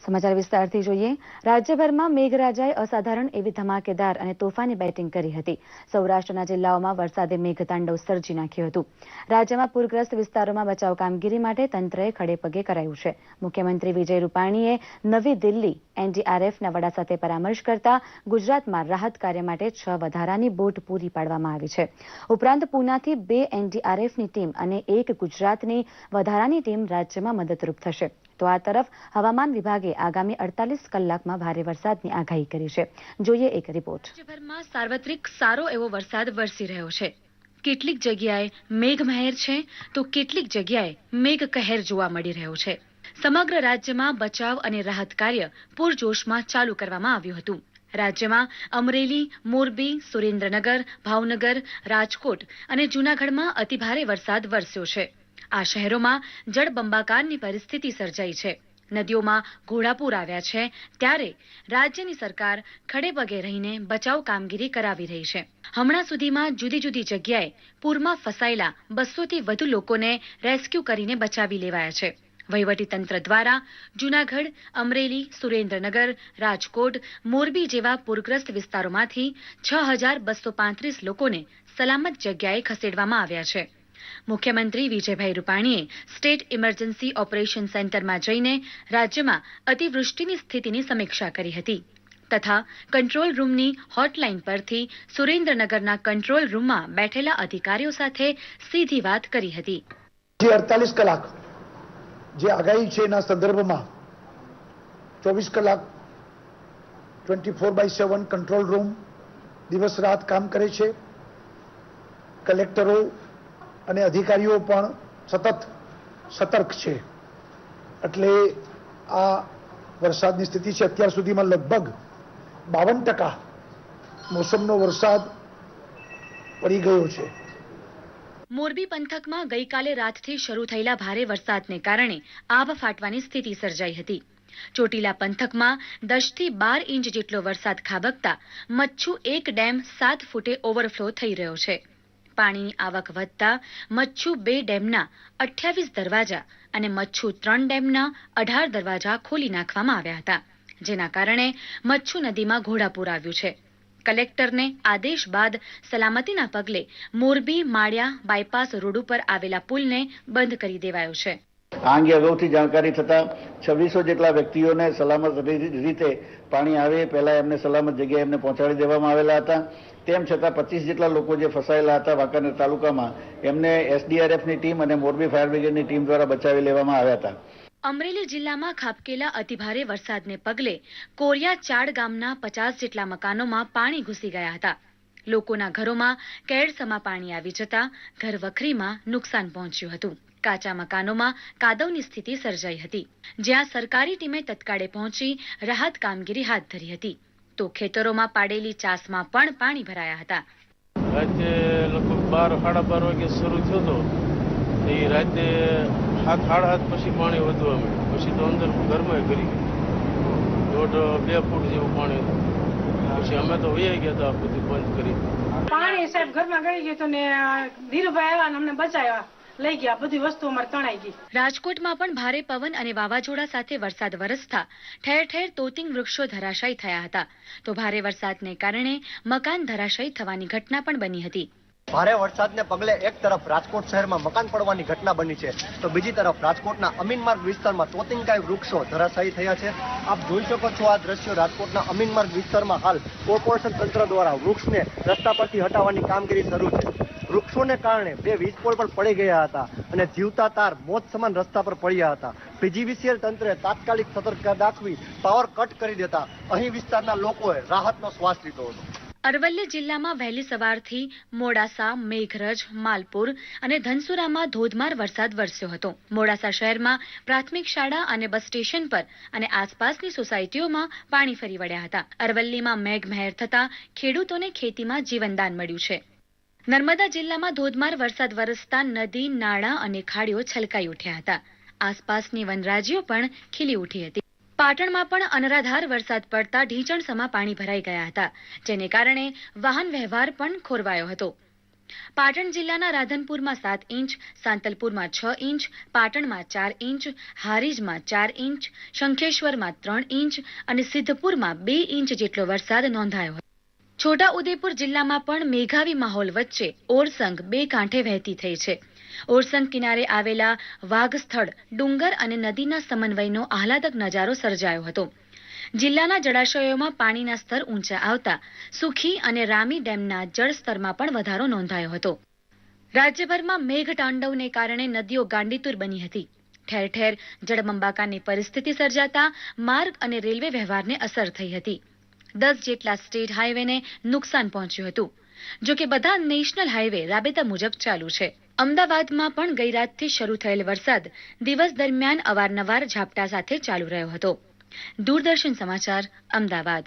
સમાચાર વિસ્તારથી જોઈએ. રાજ્યભરમાં મેઘરાજાએ અસાધારણ એવી ધમાકેદાર અને તોફાની બેટિંગ કરી હતી. સૌરાષ્ટ્રના જિલ્લાઓમાં વરસાદે મેઘતાંડવ સર્જી નાખ્યું હતું. રાજ્યમાં પૂરગ્રસ્ત વિસ્તારોમાં બચાવ કામગીરી માટે તંત્રએ ખડેપગે કરાયું છે. મુખ્યમંત્રી વિજય રૂપાણીએ નવી દિલ્હી એનડીઆરએફના વડા સાથે પરામર્શ કરતા ગુજરાતમાં રાહત કાર્ય માટે 6 વધારાની બોટ પૂરી પાડવામાં આવી છે. ઉપરાંત પૂનાથી 2 એનડીઆરએફની ટીમ અને 1 ગુજરાતની વધારાની ટીમ રાજ્યમાં મદદરૂપ થશે. તો આ તરફ હવામાન વિભાગે આગામી 48 કલાકમાં ભારે વરસાદની આગાહી કરી છે. જોઈએ એક રિપોર્ટ. રાજ્યભરમાં સાર્વત્રિક સારો એવો વરસાદ વરસી રહ્યો છે. કેટલીક જગ્યાએ મેઘમહેર છે તો કેટલીક જગ્યાએ મેઘકહેર જોવા મળી રહ્યો છે. સમગ્ર રાજ્યમાં બચાવ અને રાહત કાર્ય પૂરજોશમાં ચાલુ કરવામાં આવ્યું હતું. રાજ્યમાં અમરેલી, મોરબી, સુરેન્દ્રનગર, ભાવનગર, રાજકોટ અને જૂનાગઢમાં અતિભારે વરસાદ વરસ્યો છે. આ શહેરોમાં જળબંબાકારની પરિસ્થિતિ સર્જાઈ છે. નદીઓમાં ઘોડાપૂર આવ્યા છે. ત્યારે રાજ્યની સરકાર ખડેપગે રહીને બચાવ કામગીરી કરાવી રહી છે. હમણાં સુધીમાં જુદી જુદી જગ્યાએ પૂરમાં ફસાયેલા 200થી વધુ લોકોને રેસ્ક્યુ કરીને બચાવી લેવાયા છે. વહીવટીતંત્ર દ્વારા જૂનાગઢ, અમરેલી, સુરેન્દ્રનગર, રાજકોટ, મોરબી જેવા પૂરગ્રસ્ત વિસ્તારોમાંથી 6235 લોકોને સલામત જગ્યાએ ખસેડવામાં આવ્યા છે. મુખ્યમંત્રી વિજયભાઈ રૂપાણીએ સ્ટેટ ઇમરજન્સી ઓપરેશન સેન્ટરમાં જઈને રાજ્યમાં અતિવૃષ્ટિની સ્થિતિની સમીક્ષા કરી હતી તથા કંટ્રોલ રૂમની હોટલાઇન પરથી સુરેન્દ્રનગરના કંટ્રોલ રૂમમાં બેઠેલા અધિકારીઓ સાથે સીધી વાત કરી હતી. 48 કલાક જે આગાહી છે એના સંદર્ભમાં 24 કલાક 24/7 કંટ્રોલ રૂમ દિવસ રાત કામ કરે છે. કલેક્ટરો અને અધિકારીઓ પણ સતત સતર્ક છે. એટલે આ વરસાદની સ્થિતિ છે. અત્યાર સુધીમાં લગભગ 52% મોસમનો વરસાદ પડી ગયો છે. મોરબી પંથકમાં ગઈકાલે રાતથી શરૂ થયેલા ભારે વરસાદને કારણે આભ ફાટવાની સ્થિતિ સર્જાઈ હતી. ચોટીલા પંથકમાં 10 થી 12 ઇંચ જેટલો વરસાદ ખાબકતા મચ્છુ 1 ડેમ 7 ફૂટે ઓવરફ્લો થઈ રહ્યો છે. પાણીની આવક વધતા મચ્છુ 2 ડેમના 28 દરવાજા અને મચ્છુ 3 ડેમના 18 દરવાજા ખોલી નાખવામાં આવ્યા હતા, જેના કારણે મચ્છુ નદીમાં ઘોડાપૂર આવ્યું છે. કલેક્ટરને આદેશ બાદ સલામતીના પગલે મોરબી માળિયા બાયપાસ રોડ ઉપર આવેલા પુલને બંધ કરી દેવાયો છે. આ અંગે અગાઉથી જાણકારી થતા 2600 જેટલા વ્યક્તિઓને સલામત રીતે પાણી આવે પહેલા એમને સલામત જગ્યાએ એમને પહોંચાડી દેવામાં આવેલા હતા. તેમ છતાં 25 જેટલા લોકો જે ફસાયેલા હતા વાંકાનેર તાલુકામાં એમને એસડીઆરએફની ટીમ અને મોરબી ફાયર બ્રિગેડની ટીમ દ્વારા બચાવી લેવામાં આવ્યા હતા. અમરેલી જિલ્લામાં ખાબકેલા અતિભારે વરસાદને પગલે કોરિયા ચાડ ગામના 50 જેટલા મકાનોમાં પાણી ઘૂસી ગયા હતા. લોકોના ઘરોમાં કેળસમા પાણી આવી જતા ઘર વખરીમાં નુકસાન પહોંચ્યું હતું. કાચા મકાનોમાં કાદવની સ્થિતિ સર્જાઈ હતી, જ્યાં સરકારી ટીમે તત્કાળે પહોંચી રાહત કામગીરી હાથ ધરી હતી. તો ખેતરોમાં પાડેલી ચાસમાં પણ પાણી ભરાયા હતા. રાતે લગભગ 12-12:30 વાગે શરૂ થયો હતો. એ રાતે 7-7:30 પછી પાણી વધવા માંડ્યું. પછી તો અંદર ઘરમાં કરી ગયું 1.5-2 ફૂટ જેવું પાણી હતું. પછી અમે તો વહી ગયા હતા, બધું બંધ કરી. પાણી સાહેબ ઘરમાં ગળી ગયું હતું ને ધીરુભાઈ આવ્યા ને અમને બચાવ્યા, લઈ ગયા. બધી વસ્તુ અમારે તણાઈ ગઈ. રાજકોટમાં પણ ભારે પવન અને વાવાઝોડા સાથે વરસાદ વરસતા ઠેર ઠેર તોતિંગ વૃક્ષો ધરાશાયી થયા હતા. તો ભારે વરસાદને કારણે મકાન ધરાશાયી થવાની ઘટના પણ બની હતી. ભારે વરસાદને પગલે એક તરફ રાજકોટ શહેરમાં મકાન પડવાની ઘટના બની છે, તો બીજી તરફ રાજકોટના અમીનમાર્ગ વિસ્તારમાં તોતિંગાઈ વૃક્ષો ધરાશાયી થયા છે. આપ જોઈ શકો છો આ દ્રશ્યો. રાજકોટના અમીનમાર્ગ વિસ્તારમાં હાલ કોર્પોરેશન તંત્ર દ્વારા વૃક્ષને રસ્તા પરથી હટાવવાની કામગીરી શરૂ છે. વૃક્ષોને કારણે 2 વીજપોલ પણ પડી ગયા હતા અને જીવતા તાર મોત સમાન રસ્તા પર પડ્યા હતા. પીજીવીસીએલ તંત્રે તાત્કાલિક સતર્કતા દાખવી પાવર કટ કરી દેતા અહીં વિસ્તારના લોકોએ રાહતનો શ્વાસ લીધો હતો. અરવલ્લી જિલ્લામાં વહેલી સવારથી મોડાસા, મેઘરજ, માલપુર અને ધનસુરામાં ધોધમાર વરસાદ વરસ્યો હતો. મોડાસા શહેરમાં પ્રાથમિક શાળા અને બસ સ્ટેશન પર અને આસપાસની સોસાયટીઓમાં પાણી ફરી વળ્યા હતા. અરવલ્લીમાં મેઘમહેર થતા ખેડૂતોને ખેતીમાં જીવનદાન મળ્યું છે. નર્મદા જિલ્લામાં ધોધમાર વરસાદ વરસતા નદી, નાળા અને ખાડીઓ છલકાઈ ઉઠ્યા હતા. આસપાસની વનરાજીઓ પણ ખીલી ઉઠી હતી. પાટણમાં પણ અનરાધાર વરસાદ પડતા ઢીંચણસમા પાણી ભરાઈ ગયા હતા, જેને કારણે વાહન વ્યવહાર પણ ખોરવાયો હતો. પાટણ જિલ્લાના રાધનપુરમાં 7 ઇંચ, સાંતલપુરમાં 6 ઇંચ, પાટણમાં 4 ઇંચ, હારીજમાં 4 ઇંચ, શંખેશ્વરમાં 3 ઇંચ અને સિદ્ધપુરમાં 2 ઇંચ જેટલો વરસાદ નોંધાયો હતો. છોટાઉદેપુર જિલ્લામાં પણ મેઘાવી માહોલ વચ્ચે ઓરસંગ 2 કાંઠે વહેતી થઈ છે. ઓરસંગ કિનારે આવેલા વાઘસ્થળ ડુંગર અને નદીના સમન્વયનો આહલાદક નજારો સર્જાયો હતો. જિલ્લાના જળાશયોમાં પાણીના સ્તર ઊંચા આવતા સુખી અને રામી ડેમના જળસ્તરમાં પણ વધારો નોંધાયો હતો. રાજ્યભરમાં મેઘતાંડવને કારણે નદીઓ ગાંડીતુર બની હતી. ઠેર ઠેર જળબંબાકારની પરિસ્થિતિ સર્જાતા માર્ગ અને રેલવે વ્યવહારને અસર થઈ હતી. 10 જેટલા સ્ટેટ હાઈવેને નુકસાન પહોંચ્યું હતું. જો કે બધા નેશનલ હાઈવે રાબેતા મુજબ ચાલુ છે. અમદાવાદમાં પણ ગઈ રાતથી શરૂ થયેલ વરસાદ દિવસ દરમિયાન અવારનવાર ઝાપટા સાથે ચાલુ રહ્યો હતો. દૂરદર્શન સમાચાર, અમદાવાદ.